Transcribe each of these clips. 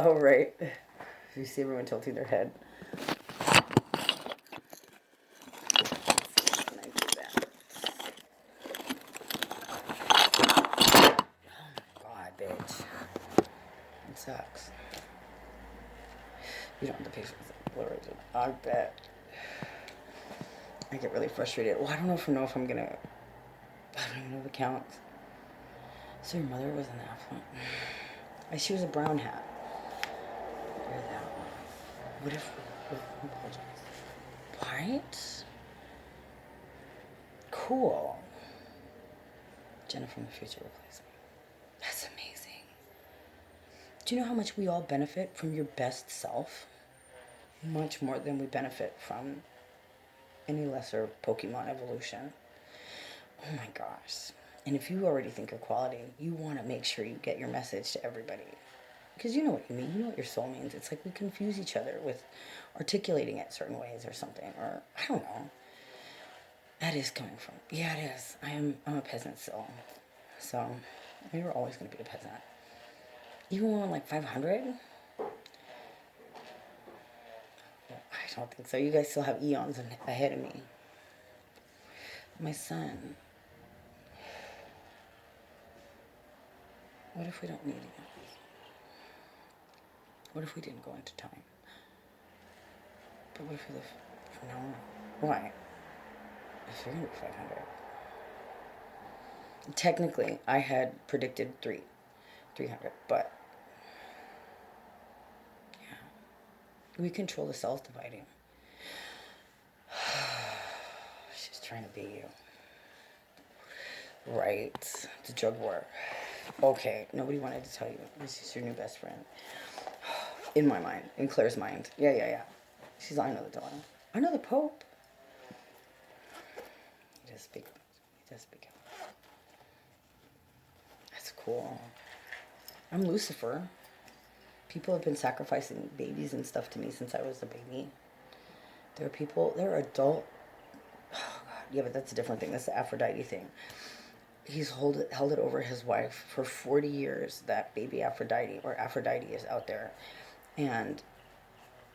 Oh, right. You see everyone tilting their head. Can I do that? God, bitch. It sucks. You don't have the patience. I bet. I get really frustrated. Well, I don't know if I'm gonna. I don't even know if it counts. So your mother was an affluent. She was a brown hat. You're that one. What if? What? Cool. Jenna from the future replaced me. That's amazing. Do you know how much we all benefit from your best self? Much more than we benefit from any lesser Pokemon evolution. Oh my gosh. And if you already think you're quality, you want to make sure you get your message to everybody. Because you know what you mean. You know what your soul means. It's like we confuse each other with articulating it certain ways or something. Or, I don't know. That is coming from. Yeah, it is. I'm a peasant still. So, we were always going to be a peasant. Even when I'm like 500? I don't think so. You guys still have eons ahead of me. My son. What if we don't need it? What if we didn't go into time? But what if we live from now on? Why? If you're going to be 500. Technically, I had predicted 300, but yeah. We control the cells dividing. She's trying to be you. Right. It's a drug war. Okay, nobody wanted to tell you. This is your new best friend. In my mind. In Claire's mind. Yeah. She's I know the Dalai. I know the Pope. You just speak. That's cool. I'm Lucifer. People have been sacrificing babies and stuff to me since I was a baby. There are adult. Oh God, yeah, but that's a different thing. That's the Aphrodite thing. He's held it over his wife for 40 years. That baby Aphrodite is out there, and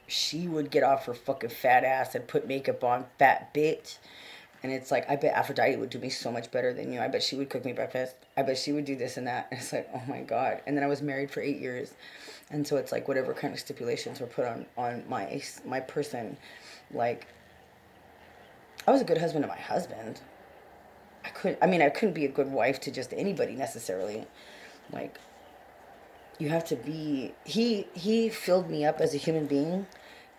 she would get off her fucking fat ass and put makeup on, fat bitch. And it's like, I bet Aphrodite would do me so much better than you. I bet she would cook me breakfast. I bet she would do this and that. And it's like, oh my God. And then I was married for 8 years. And so it's like whatever kind of stipulations were put on my person. Like, I was a good husband to my husband. I couldn't be a good wife to just anybody necessarily. Like, you have to be, he filled me up as a human being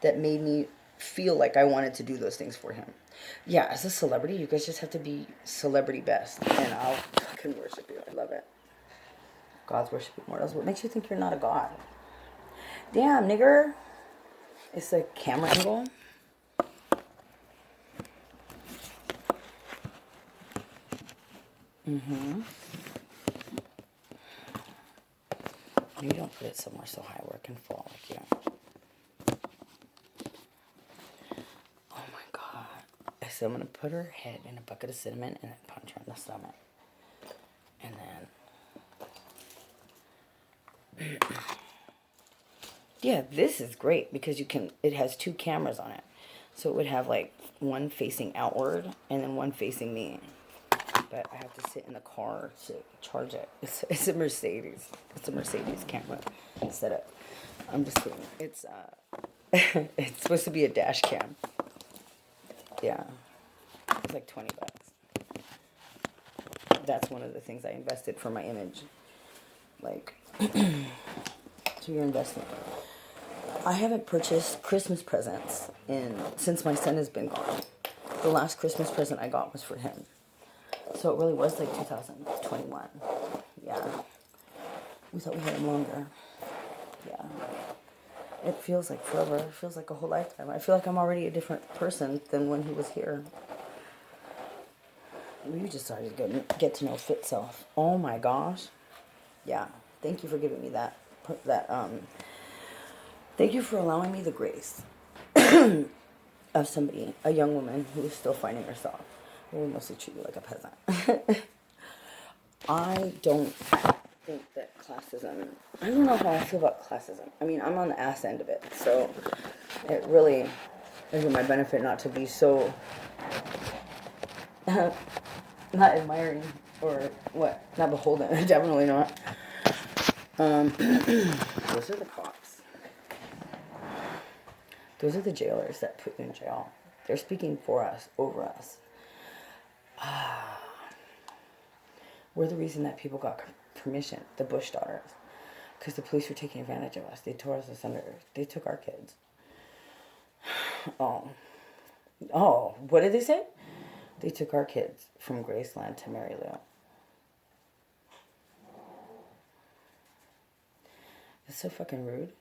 that made me feel like I wanted to do those things for him. Yeah, as a celebrity, you guys just have to be celebrity best, and I'll fucking worship you. I love it. God's worshiping mortals. What makes you think you're not a god? Damn, nigger. It's a camera angle. Mm-hmm. You don't put it somewhere so high where it can fall like you. Oh my God. So I'm going to put her head in a bucket of cinnamon and then punch her in the stomach. And then... Yeah, this is great because it has 2 cameras on it. So it would have like one facing outward and then one facing me. But I have to sit in the car to charge it. It's a Mercedes. It's a Mercedes camera setup. I'm just kidding. It's it's supposed to be a dash cam. Yeah. It's like $20. That's one of the things I invested for my image. Like, so you're investing. I haven't purchased Christmas presents since my son has been gone. The last Christmas present I got was for him. So it really was like 2021. Yeah. We thought we had him longer. Yeah. It feels like forever. It feels like a whole lifetime. I feel like I'm already a different person than when he was here. We just started to get to know fit self. Oh my gosh. Yeah. Thank you for giving me that. Thank you for allowing me the grace of somebody, a young woman who is still finding herself. I will mostly treat you like a peasant. I don't think that classism, I don't know how I feel about classism. I mean, I'm on the ass end of it, so it really is in my benefit not to be so not admiring or what, not beholden. Definitely not. Those are the cops. Those are the jailers that put you in jail. They're speaking for us, over us. We're the reason that people got permission, the Bush daughters, because the police were taking advantage of us. They tore us asunder. They took our kids. What did they say? They took our kids from Graceland to Mary Lou. It's so fucking rude.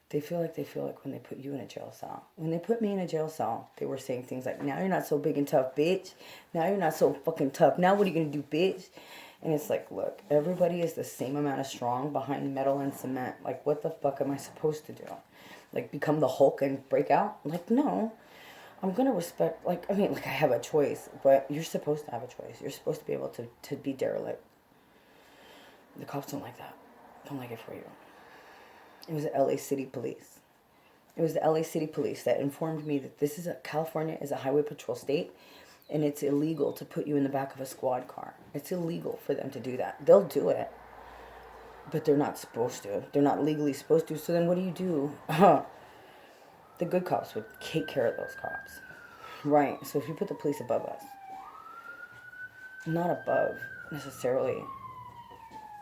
They feel like when they put you in a jail cell. When they put me in a jail cell, they were saying things like, now you're not so big and tough, bitch. Now you're not so fucking tough. Now what are you going to do, bitch? And it's like, look, everybody is the same amount of strong behind metal and cement. Like, what the fuck am I supposed to do? Like, become the Hulk and break out? Like, no. I'm going to respect, I have a choice, but you're supposed to have a choice. You're supposed to be able to be derelict. The cops don't like that. Don't like it for you. It was the LA City Police. It was the LA City Police that informed me that California is a highway patrol state, and it's illegal to put you in the back of a squad car. It's illegal for them to do that. They'll do it, but they're not supposed to. They're not legally supposed to. So then what do? The good cops would take care of those cops. Right. So if you put the police above us, not above necessarily,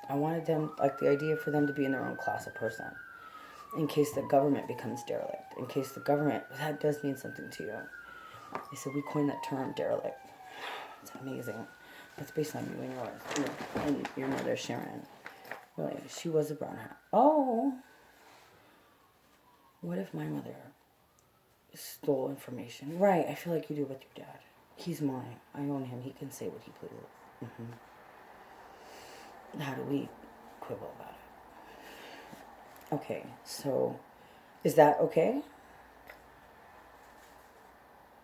I wanted them, the idea for them to be in their own class of person. In case the government becomes derelict. In case the government, that does mean something to you. They said we coined that term, derelict. It's amazing. That's based on you and yours. And your mother, Sharon. Really, she was a brown hat. Oh. What if my mother stole information? Right, I feel like you do with your dad. He's mine. I own him. He can say what he pleases. How do we quibble about it? Okay, so is that okay?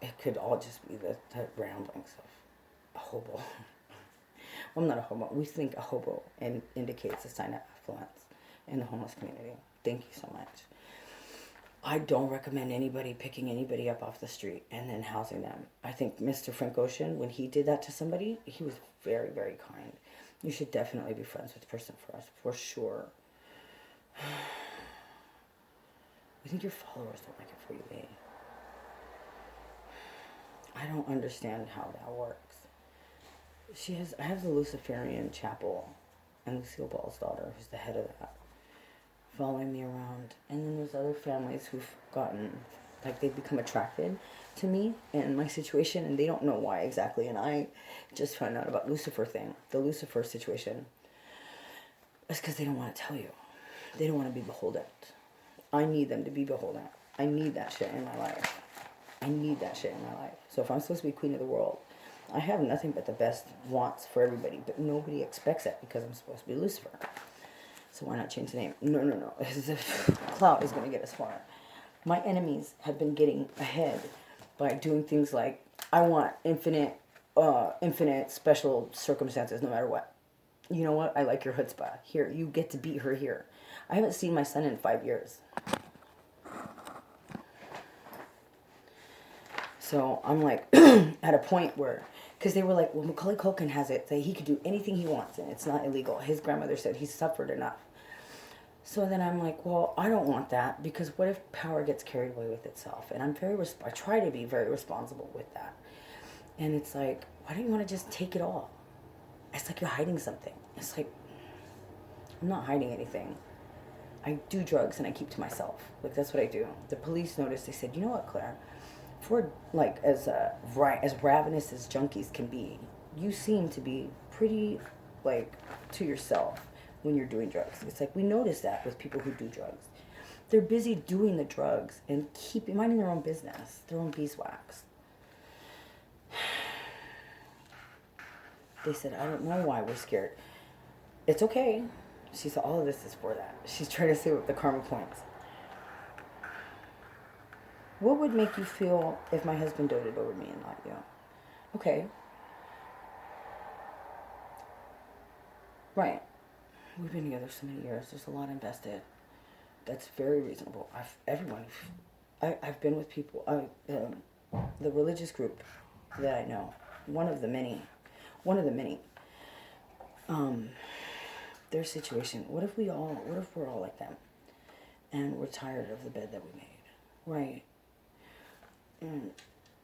It could all just be the ramblings of a hobo. Well, I'm not a hobo. We think a hobo indicates a sign of affluence in the homeless community. Thank you so much. I don't recommend anybody picking anybody up off the street and then housing them. I think Mr. Frank Ocean, when he did that to somebody, he was very, very kind. You should definitely be friends with the person for us, for sure. I think your followers don't like it for you, eh? I don't understand how that works. I have the Luciferian Chapel and Lucille Ball's daughter, who's the head of that, following me around. And then there's other families who've gotten, they've become attracted to me and my situation, and they don't know why exactly. And I just found out about Lucifer thing, the Lucifer situation. It's because they don't want to tell you. They don't want to be beholden. I need them to be beholden. I need that shit in my life. I need that shit in my life. So if I'm supposed to be queen of the world, I have nothing but the best wants for everybody, but nobody expects it because I'm supposed to be Lucifer. So why not change the name? No. Clout is going to get us far. My enemies have been getting ahead by doing things like, I want infinite special circumstances no matter what. You know what? I like your chutzpah. Here, you get to beat her here. I haven't seen my son in 5 years. So I'm at a point where, because they were like, well, Macaulay Culkin has it, that he could do anything he wants and it's not illegal. His grandmother said he's suffered enough. So then I'm like, well, I don't want that, because what if power gets carried away with itself? And I try to be very responsible with that. And it's like, why don't you want to just take it all? It's like you're hiding something. It's like, I'm not hiding anything. I do drugs and I keep to myself. That's what I do. The police noticed. They said, you know what, Claire? For as ravenous as junkies can be, you seem to be pretty to yourself when you're doing drugs. It's like we notice that with people who do drugs. They're busy doing the drugs and minding their own business, their own beeswax. They said, I don't know why we're scared. It's okay. She said, all of this is for that. She's trying to save up the karma points. What would make you feel if my husband doted over me and not you? Okay. Right. We've been together so many years. There's a lot invested. That's very reasonable. I've been with people. The religious group that I know, one of the many. Um, their situation. What if we're all like them, and we're tired of the bed that we made, right? And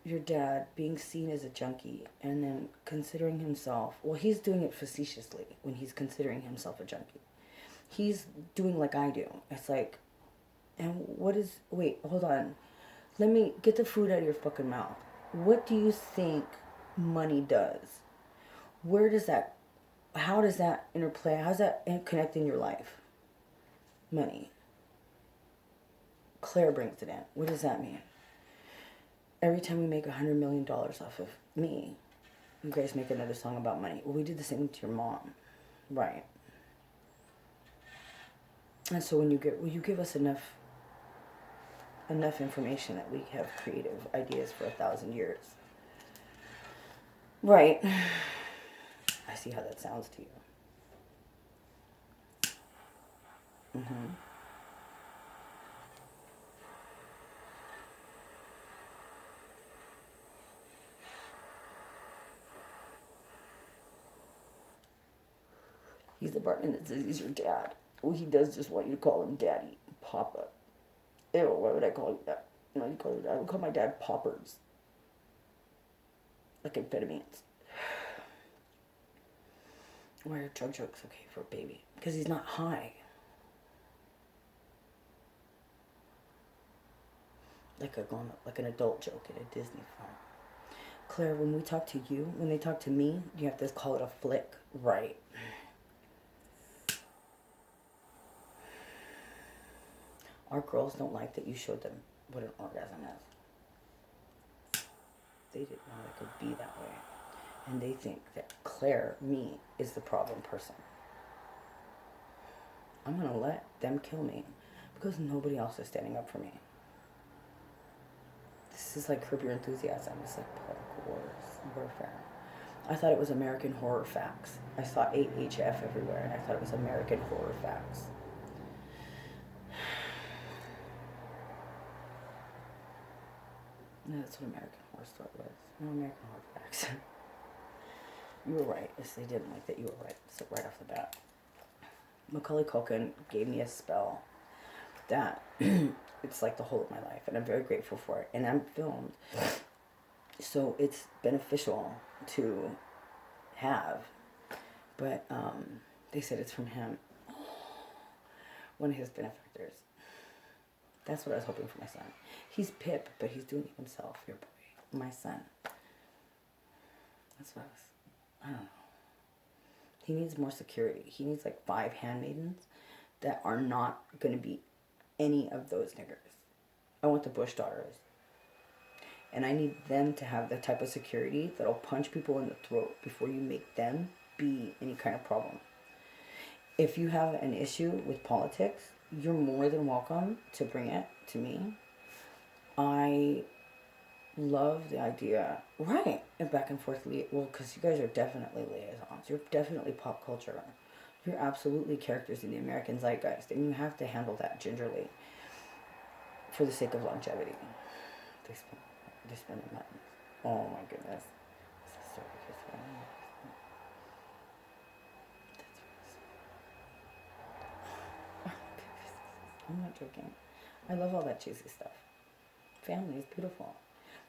your dad being seen as a junkie, and then considering himself. Well, he's doing it facetiously when he's considering himself a junkie. He's doing like I do. It's like, and what is? Wait, hold on. Let me get the food out of your fucking mouth. What do you think money does? Where does that, how does that interplay? How's that connect in your life? Money. Claire brings it in. What does that mean? Every time we make $100 million off of me, you guys make another song about money. Well, we did the same to your mom. Right. And so when you give us enough information that we have creative ideas for 1,000 years. Right. I see how that sounds to you. Mm-hmm. He's the partner that says he's your dad. Well, he does just want you to call him daddy, papa. Ew, why would I call you that? No, you call it, I would call my dad poppers. Like amphetamines. Why are drug jokes okay for a baby? Because he's not high. Like an adult joke at a Disney film. Claire, when we talk to you, when they talk to me, you have to call it a flick. Right. Our girls don't like that you showed them what an orgasm is. They didn't know it could be that way. And they think that Claire, me, is the problem person. I'm going to let them kill me because nobody else is standing up for me. This is like Curb Your Enthusiasm. It's like political warfare. I thought it was American Horror Facts. I saw AHF everywhere, and I thought it was American Horror Facts. No, that's what American Horror Story was. No, American Horror Facts. You were right. Yes, they didn't like that. You were right. So right off the bat. Macaulay Culkin gave me a spell that it's like the whole of my life, and I'm very grateful for it. And I'm filmed, so it's beneficial to have. But they said it's from him, one of his benefactors. That's what I was hoping for my son. He's Pip, but he's doing it himself. Your boy, my son. That's what I don't know. He needs more security. He needs like 5 handmaidens that are not going to be any of those niggers. I want the Bush daughters. And I need them to have the type of security that'll punch people in the throat before you make them be any kind of problem. If you have an issue with politics, you're more than welcome to bring it to me. I love the idea, right, and back and forth, well, because you guys are definitely liaisons. You're definitely pop culture. You're absolutely characters in the American zeitgeist, and you have to handle that gingerly for the sake of longevity. They spend their money. Oh my goodness. I'm not joking. I love all that cheesy stuff. Family is beautiful.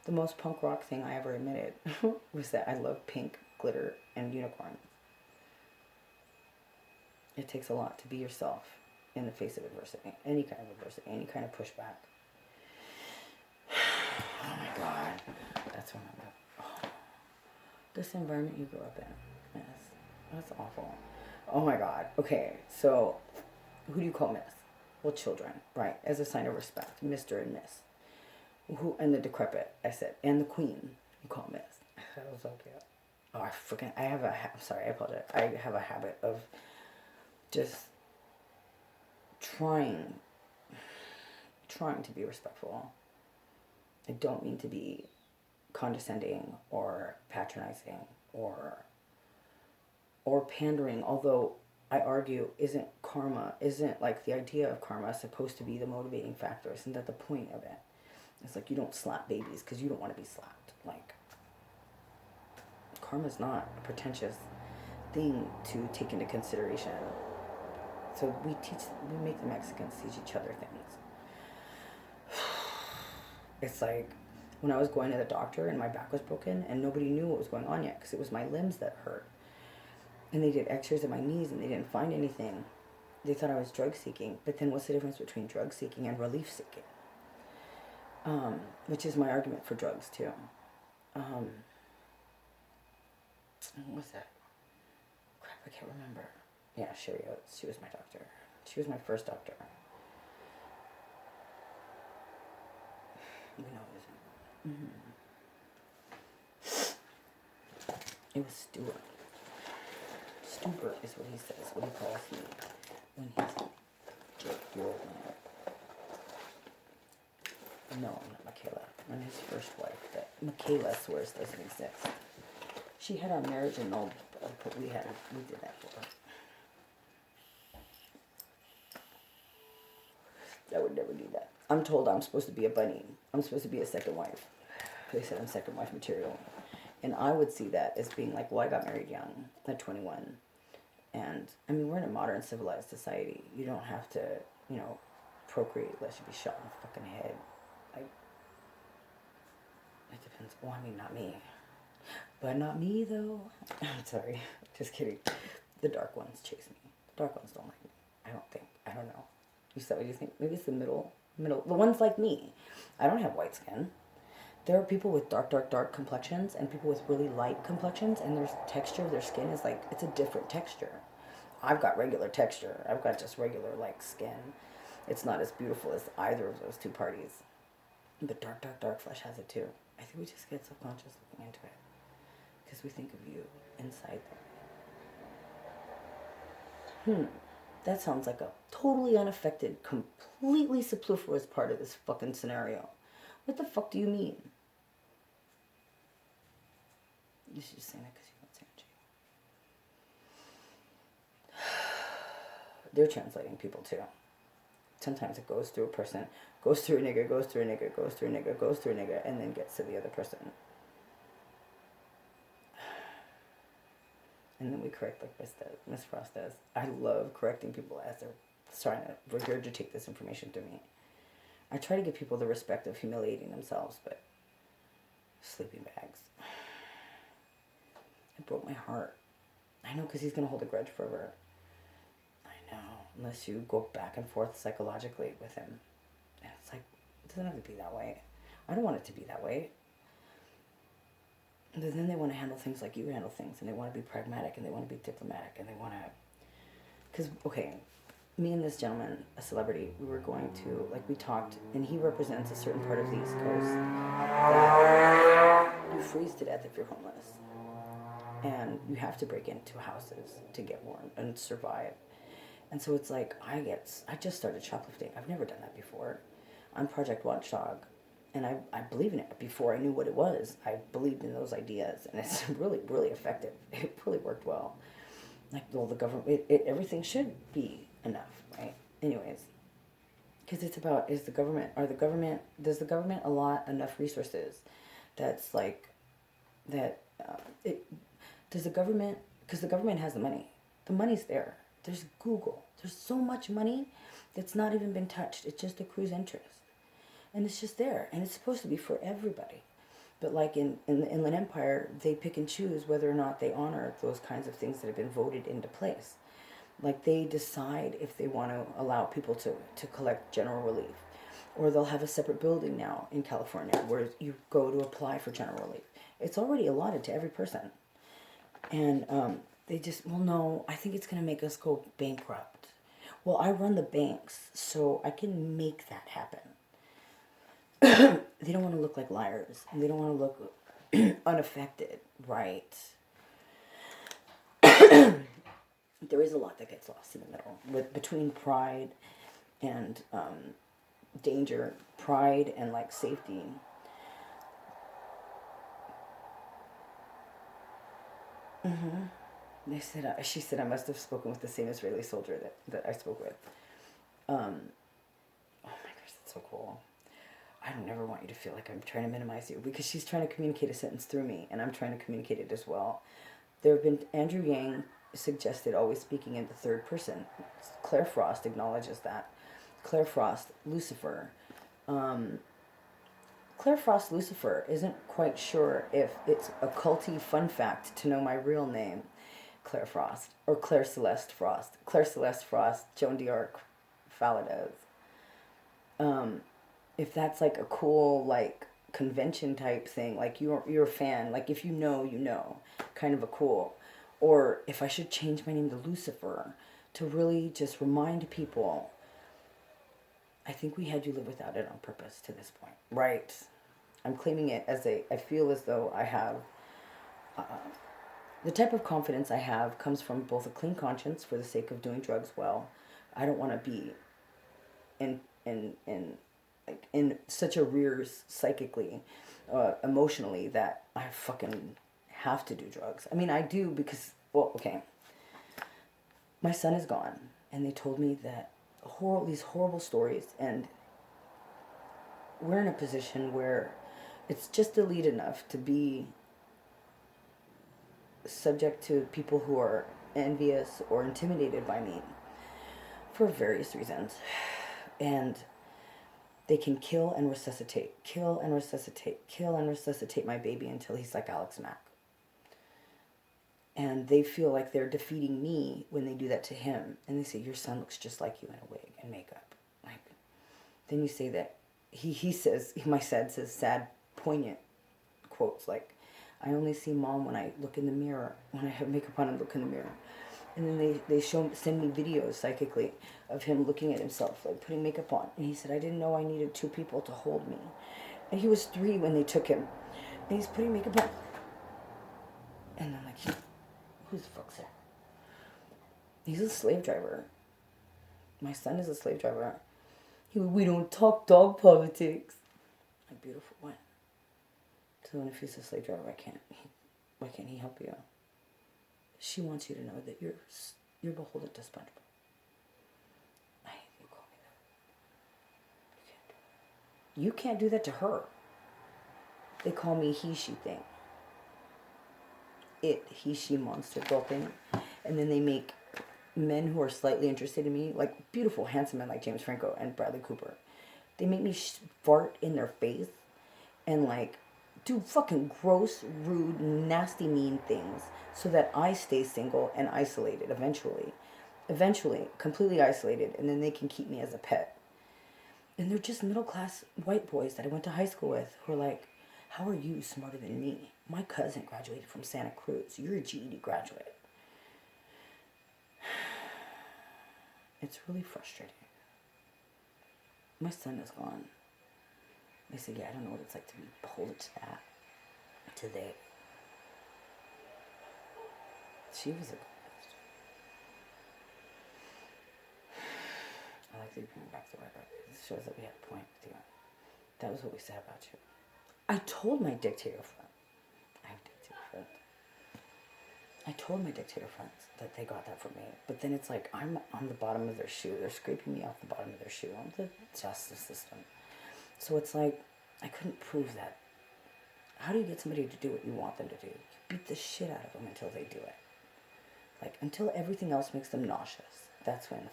The most punk rock thing I ever admitted was that I love pink, glitter, and unicorns. It takes a lot to be yourself in the face of adversity. Any kind of adversity, any kind of pushback. Oh my God. That's what I'm about. Oh. This environment you grew up in. Yes. That's awful. Oh my God. Okay, so who do you call Miss? Well, children, right? As a sign of respect. Mr. and Miss. Who, and the decrepit, I said, and the queen, you call Miss. That was so cute. Oh, I'm sorry, I apologize. I have a habit of just trying to be respectful. I don't mean to be condescending or patronizing or pandering, although I argue, isn't like the idea of karma supposed to be the motivating factor? Isn't that the point of it? It's like you don't slap babies because you don't want to be slapped. Like, karma's not a pretentious thing to take into consideration. So we make the Mexicans teach each other things. It's like when I was going to the doctor and my back was broken and nobody knew what was going on yet because it was my limbs that hurt. And they did x-rays of my knees and they didn't find anything. They thought I was drug seeking. But then what's the difference between drug seeking and relief seeking? Which is my argument for drugs too. What was that? Crap, I can't remember. Yeah, Sherry Oates. She was my doctor. She was my first doctor. We know it isn't. It was Stuart. Stupert is what he says, what he calls me when he's your old man. No, not Michaela. And his first wife, that Michaela swears doesn't exist. She had our marriage annulled, but we did that for her. I would never do that. I'm told I'm supposed to be a bunny. I'm supposed to be a second wife. They said I'm second wife material. And I would see that as being like, well, I got married young, at 21. And, I mean, we're in a modern civilized society. You don't have to, procreate unless you be shot in the fucking head. Like, it depends. Well, I mean, not me. But not me, though. I'm sorry. Just kidding. The dark ones chase me. The dark ones don't like me. I don't think. I don't know. Is that what you think? Maybe it's the middle. The ones like me. I don't have white skin. There are people with dark complexions and people with really light complexions, and their texture of their skin is like, it's a different texture. I've got regular texture. I've got just regular, skin. It's not as beautiful as either of those two parties. But dark flesh has it too. I think we just get subconscious looking into it. Because we think of you inside there. That sounds like a totally unaffected, completely superfluous part of this fucking scenario. What the fuck do you mean? You should just say that because you don't say it. They're translating people too. Sometimes it goes through a person, goes through a nigger, goes through a nigger, goes through a nigger, goes through a nigger, and then gets to the other person. And then we correct like Miss Frost does. I love correcting people as they're trying to regurgitate this information to me. I try to give people the respect of humiliating themselves, but sleeping bags. It broke my heart. I know, because he's going to hold a grudge forever. I know, unless you go back and forth psychologically with him. And it's like, it doesn't have to be that way. I don't want it to be that way. But then they want to handle things like you handle things, and they want to be pragmatic, and they want to be diplomatic, and they want to... Because, okay, me and this gentleman, a celebrity, we were going to, we talked, and he represents a certain part of the East Coast that you freeze to death if you're homeless. And you have to break into houses to get warm and survive. And so it's like, I just started shoplifting. I've never done that before. I'm Project Watchdog. And I believe in it. Before I knew what it was, I believed in those ideas. And it's really, really effective. It really worked well. The government, everything should be enough, right? Anyways. Because it's about, does the government allot enough resources that's does the government, because the government has the money. The money's there. There's Google. There's so much money that's not even been touched. It just accrues interest. And it's just there. And it's supposed to be for everybody. But in the Inland Empire, they pick and choose whether or not they honor those kinds of things that have been voted into place. They decide if they want to allow people to collect general relief. Or they'll have a separate building now in California where you go to apply for general relief. It's already allotted to every person. And they just, well, no, I think it's going to make us go bankrupt. Well, I run the banks, so I can make that happen. They don't want to look like liars. And they don't want to look unaffected, right? There is a lot that gets lost in the middle. Between pride and danger, pride and safety. They said, she said, I must have spoken with the same Israeli soldier that I spoke with. Um, oh my gosh, that's so cool. I don't never want you to feel like I'm trying to minimize you, because she's trying to communicate a sentence through me, and I'm trying to communicate it as well. There have been, Andrew Yang suggested always speaking in the third person. Claire Frost acknowledges that. Claire Frost, Lucifer. Um, Claire Frost Lucifer isn't quite sure if it's a culty fun fact to know my real name, Claire Frost, or Claire Celeste Frost. Claire Celeste Frost, Joan d'Arc, Faladez. If that's like a cool like convention type thing, like you're a fan, like if you know, kind of a cool. Or if I should change my name to Lucifer to really just remind people, I think we had you live without it on purpose to this point. Right. I'm claiming it as I feel as though I have, the type of confidence I have comes from both a clean conscience for the sake of doing drugs well. I don't want to be in, like in such arrears psychically, emotionally, that I fucking have to do drugs. I mean, I do because, well, okay. My son is gone, and they told me that these horrible stories, and we're in a position where it's just elite enough to be subject to people who are envious or intimidated by me for various reasons. And they can kill and resuscitate my baby until he's like Alex Mack. And they feel like they're defeating me when they do that to him. And they say, your son looks just like you in a wig and makeup. Like, then you say that he says, my son says sad, poignant quotes like, I only see mom when I look in the mirror, when I have makeup on and look in the mirror. And then they send me videos psychically of him looking at himself, like putting makeup on. And he said, I didn't know I needed two people to hold me. And he was 3 when they took him. And he's putting makeup on. And I'm like, who the fuck's there? He's a slave driver. My son is a slave driver. We don't talk dog politics. Like, beautiful, what? So then if he's a slave driver, why can't he help you? She wants you to know that you're beholden to SpongeBob. I hate you call me that. You can't do that to her. They call me he, she thing. It, he, she monster girl thing. And then they make men who are slightly interested in me, like beautiful, handsome men like James Franco and Bradley Cooper. They make me fart in their face and like do fucking gross, rude, nasty, mean things so that I stay single and isolated eventually completely isolated, and then they can keep me as a pet. And they're just middle class white boys that I went to high school with who are like, how are you smarter than me? My cousin graduated from Santa Cruz. You're a GED graduate. It's really frustrating. My son is gone. They said, yeah, I don't know what it's like to be beholden to that. To they. She was a ghost. I like to bring back the record. It shows that we had a point with you. That was what we said about you. I told my dictator friend. I have dictator friends. I told my dictator friends that they got that from me. But then it's like, I'm on the bottom of their shoe. They're scraping me off the bottom of their shoe. I'm the justice system. So it's like, I couldn't prove that. How do you get somebody to do what you want them to do? You beat the shit out of them until they do it. Like, until everything else makes them nauseous. That's when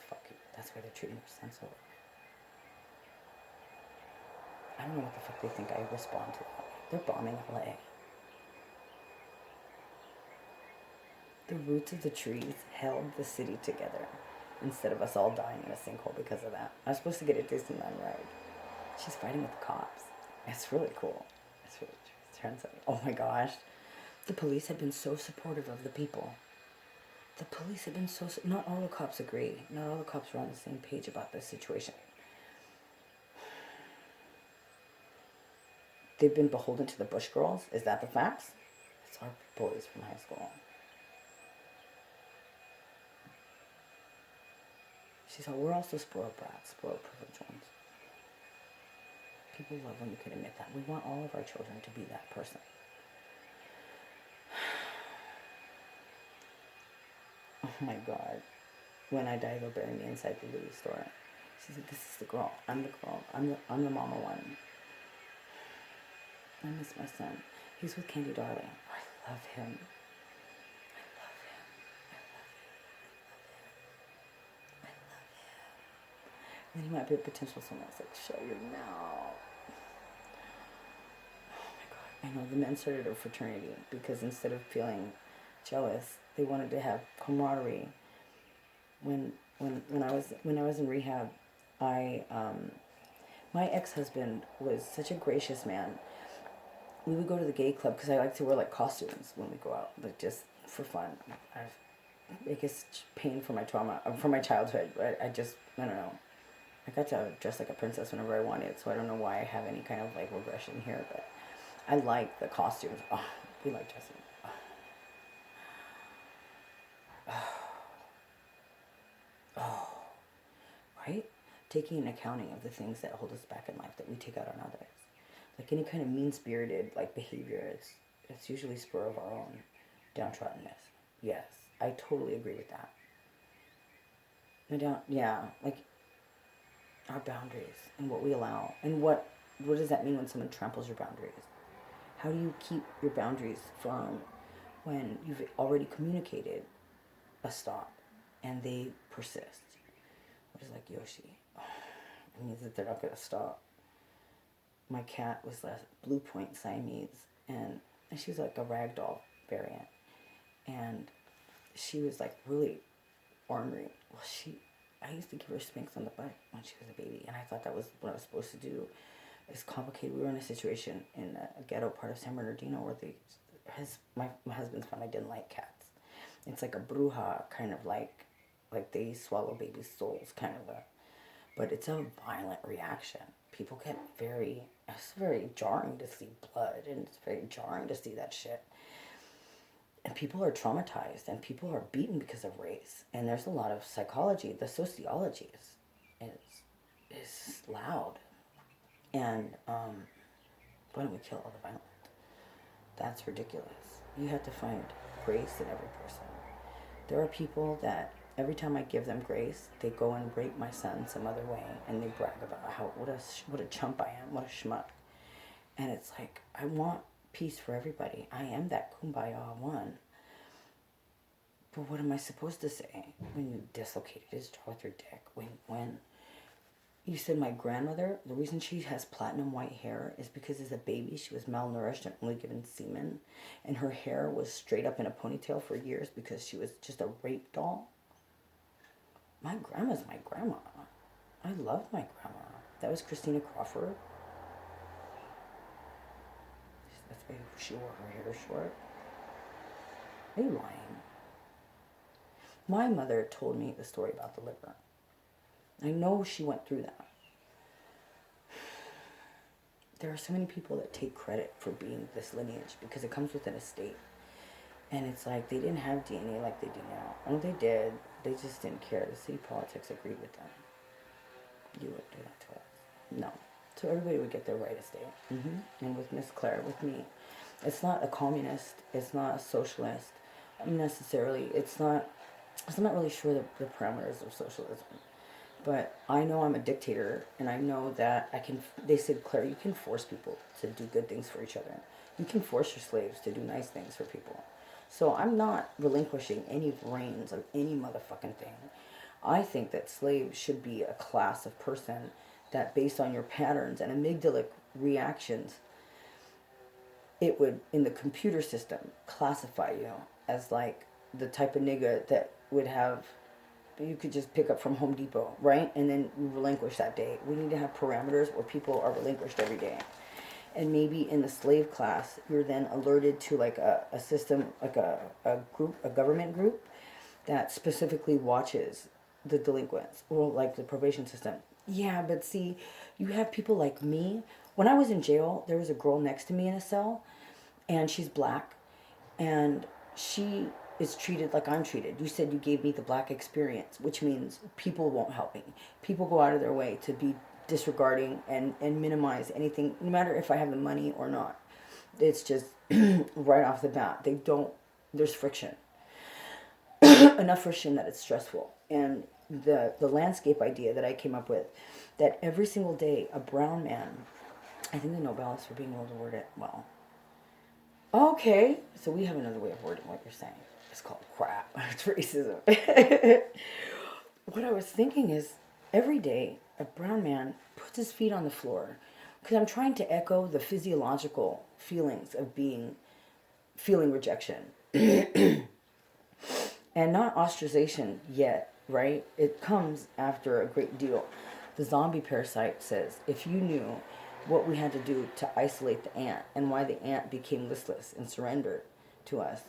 that's why they're treating your son so. I don't know what the fuck they think I respond to that. They're bombing LA. The roots of the trees held the city together instead of us all dying in a sinkhole because of that. I was supposed to get a Disneyland ride. She's fighting with the cops. It's really cool. It's really, it turns out, oh my gosh. The police have been so supportive of the people. The police have been so, not all the cops agree. Not all the cops are on the same page about this situation. They've been beholden to the Bush girls. Is that the facts? It's our boys from high school. She said, we're also spoiled brats, spoiled privileged ones. People love when you can admit that. We want all of our children to be that person. Oh my God. When I die, they'll bury me inside the Louis store. She said, this is the girl. I'm the girl. I'm the mama one. I miss my son. He's with Candy Darling. I love him. I love him. I love him. And he might be a potential someone else. Like, show your mouth. Oh my God. I know the men started a fraternity because instead of feeling jealous, they wanted to have camaraderie. When I was in rehab, I my ex-husband was such a gracious man. We would go to the gay club because I like to wear like costumes when we go out, but just for fun. I guess pain for my trauma, from my childhood. But I don't know. I got to dress like a princess whenever I wanted, so I don't know why I have any kind of like regression here. But I like the costumes. Oh, we like dressing. Oh, right? Taking an accounting of the things that hold us back in life that we take out on others. Like any kind of mean-spirited like behavior, it's usually spur of our own downtroddenness. Yes, I totally agree with that. Like our boundaries and what we allow, and what does that mean when someone tramples your boundaries? How do you keep your boundaries firm when you've already communicated a stop and they persist? What is like Yoshi? It means that they're not gonna stop. My cat was a Blue Point Siamese, and she was like a ragdoll variant, and she was like really ornery. Well, I used to give her spanks on the butt when she was a baby, and I thought that was what I was supposed to do. It's complicated. We were in a situation in a ghetto part of San Bernardino where my husband's family didn't like cats. It's like a bruja kind of like they swallow babies' souls kind of a, but it's a violent reaction. People get it's very jarring to see blood, and it's very jarring to see that shit. And people are traumatized, and people are beaten because of race. And there's a lot of psychology. The sociology is loud. And why don't we kill all the violent? That's ridiculous. You have to find grace in every person. There are people that every time I give them grace, they go and rape my son some other way, and they brag about what a chump I am, what a schmuck. And it's like, I want peace for everybody. I am that kumbaya one. But what am I supposed to say when you dislocated his jaw with your dick? When you said my grandmother, the reason she has platinum white hair is because as a baby she was malnourished and only given semen, and her hair was straight up in a ponytail for years because she was just a rape doll. My grandma's my grandma. I love my grandma. That was Christina Crawford. That's why she wore her hair short. Are you lying? My mother told me the story about the liver. I know she went through that. There are so many people that take credit for being this lineage because it comes with an estate. And it's like they didn't have DNA like they do now. Oh, they did. They just didn't care. The city politics agreed with them. You wouldn't do that to us. No. So everybody would get their right estate. And with Miss Claire, with me, it's not a communist. It's not a socialist. Necessarily. I'm not really sure the parameters of socialism. But I know I'm a dictator, and I know that they said, Claire, you can force people to do good things for each other. You can force your slaves to do nice things for people. So I'm not relinquishing any reins of any motherfucking thing. I think that slaves should be a class of person that, based on your patterns and amygdalic reactions, it would, in the computer system, classify you as like the type of nigga that would have, you could just pick up from Home Depot, right? And then you relinquish that day. We need to have parameters where people are relinquished every day. And maybe in the slave class, you're then alerted to like a system, like a government group that specifically watches the delinquents, or like the probation system. Yeah, but see, you have people like me. When I was in jail, there was a girl next to me in a cell, and she's black, and she is treated like I'm treated. You said you gave me the black experience, which means people won't help me. People go out of their way to be disregarding and minimize anything, no matter if I have the money or not. It's just right off the bat. There's friction. enough friction that it's stressful. And the landscape idea that I came up with, that every single day a brown man, I think the Nobel is for being able to word it well. Okay, so we have another way of wording what you're saying. It's called crap. It's racism. What I was thinking is, every day a brown man puts his feet on the floor, because I'm trying to echo the physiological feelings of feeling rejection. And not ostracization yet, right? It comes after a great deal. The zombie parasite says, if you knew what we had to do to isolate the ant and why the ant became listless and surrendered to us,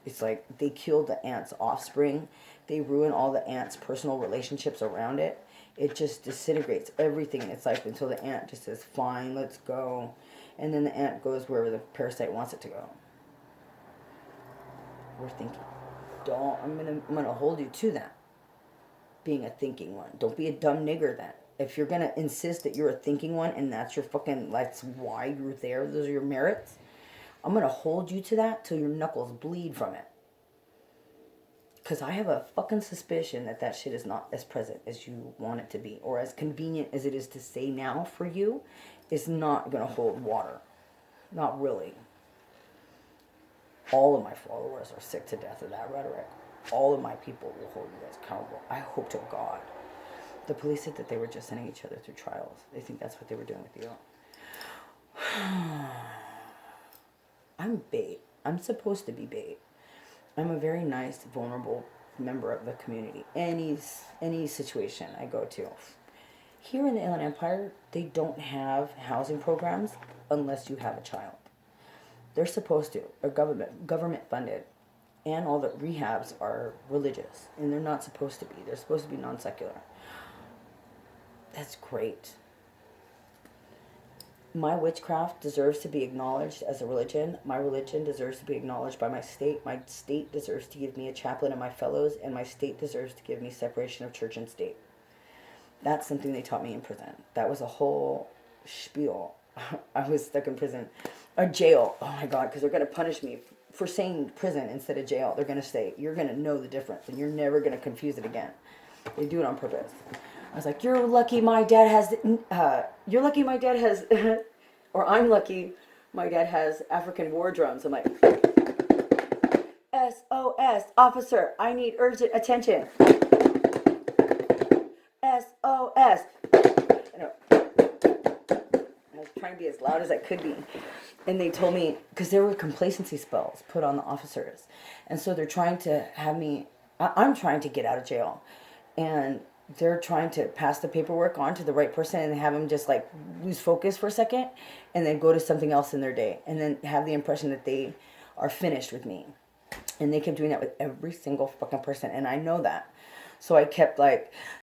it's like they killed the ant's offspring. They ruin all the ant's personal relationships around it. It just disintegrates everything in its life until the ant just says, fine, let's go. And then the ant goes wherever the parasite wants it to go. We're thinking. I'm gonna hold you to that. Being a thinking one. Don't be a dumb nigger then. If you're gonna insist that you're a thinking one and that's your fucking, that's why you're there, those are your merits, I'm gonna hold you to that till your knuckles bleed from it. Because I have a fucking suspicion that that shit is not as present as you want it to be, or as convenient as it is to say now for you, it's not gonna hold water. Not really. All of my followers are sick to death of that rhetoric. All of my people will hold you guys accountable. I hope to God. The police said that they were just sending each other through trials. They think that's what they were doing with you. I'm bait. I'm supposed to be bait. I'm a very nice, vulnerable member of the community. Any situation I go to. Here in the Inland Empire, they don't have housing programs unless you have a child. They're supposed to. They're government funded. And all the rehabs are religious. And they're not supposed to be. They're supposed to be non-secular. That's great. My witchcraft deserves to be acknowledged as a religion. My religion deserves to be acknowledged by my state. My state deserves to give me a chaplain and my fellows. And my state deserves to give me separation of church and state. That's something they taught me in prison. That was a whole spiel. I was stuck in prison. Or jail. Oh my God, because they're going to punish me for saying prison instead of jail. They're going to say, you're going to know the difference and you're never going to confuse it again. They do it on purpose. I was like, you're lucky my dad has, or I'm lucky my dad has African war drums. I'm like, SOS, officer, I need urgent attention. SOS. I was trying to be as loud as I could be. And they told me, because there were complacency spells put on the officers. And so they're trying to have me, I'm trying to get out of jail. And they're trying to pass the paperwork on to the right person and have them just like lose focus for a second and then go to something else in their day. And then have the impression that they are finished with me. And they kept doing that with every single fucking person. And I know that. So I kept like,